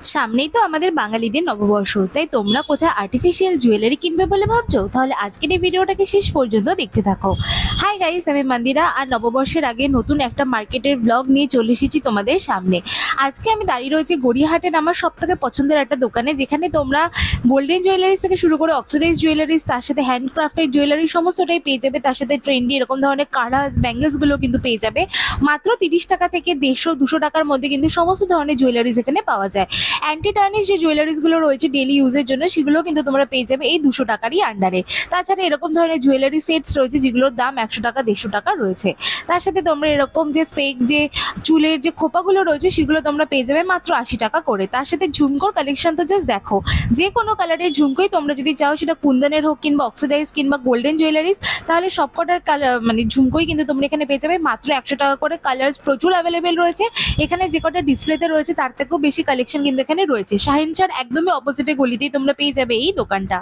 সামনেই তো আমাদের বাঙালিদের নববর্ষ, তাই তোমরা কোথায় আর্টিফিশিয়াল জুয়েলারি কিনবে বলে ভাবছো? তাহলে আজকের এই ভিডিওটাকে শেষ পর্যন্ত দেখতে থাকো। হাই গাইস, আমি মন্দিরা, আর নববর্ষের আগে নতুন একটা মার্কেটের ব্লগ নিয়ে চলে এসেছি তোমাদের সামনে। আজকে আমি দাঁড়িয়ে রয়েছি গড়িয়াহাটের আমার সব থেকে পছন্দের একটা দোকানে, যেখানে তোমরা গোল্ডেন জুয়েলারিস থেকে শুরু করে অক্সিডাইজ জুয়েলারিস, তার সাথে হ্যান্ডক্রাফটেড জুয়েলারি সমস্তটাই পেয়ে যাবে। তার সাথে ট্রেন্ডি এরকম ধরনের কারাস ব্যাঙ্গেলসগুলো কিন্তু পেয়ে যাবে। মাত্র 30 টাকা থেকে 150-200 টাকার মধ্যে কিন্তু সমস্ত ধরনের জুয়েলারিস এখানে পাওয়া যায়। অ্যান্টি টার্নিশ যে জুয়েলারিসগুলো রয়েছে ডেলি ইউজের জন্য, সেগুলো কিন্তু তোমরা পেয়ে যাবে এই 200 টাকারই আন্ডারে। তাছাড়া এরকম ধরনের জুয়েলারি সেটস রয়েছে যেগুলোর দাম 100 টাকা 150 টাকা রয়েছে। তার সাথে তোমরা এরকম যে ফেক যে চুলের যে খোপাগুলো রয়েছে সেগুলো তোমরা পেয়ে যাবে মাত্র 80 টাকা করে। তার সাথে ঝুমকোর কালেকশন তো জাস্ট দেখো, যে কোনো কালারের ঝুমকোই তোমরা যদি চাও, সেটা কুন্দনের হোক কিংবা অক্সিডাইজ কিংবা গোল্ডেন জুয়েলারিস, তাহলে সবকটার কালার মানে ঝুমকোই কিন্তু তোমরা এখানে পেয়ে যাবে মাত্র 100 টাকা করে। কালার্স প্রচুর অ্যাভেলেবেল রয়েছে এখানে, যে কটা ডিসপ্লেতে রয়েছে তার থেকেও বেশি কালেকশন কিন্তু এখানে রয়েছে। শাহিনশার একদমই অপোজিটে গলিতেই তোমরা পেয়ে যাবে এই দোকানটা।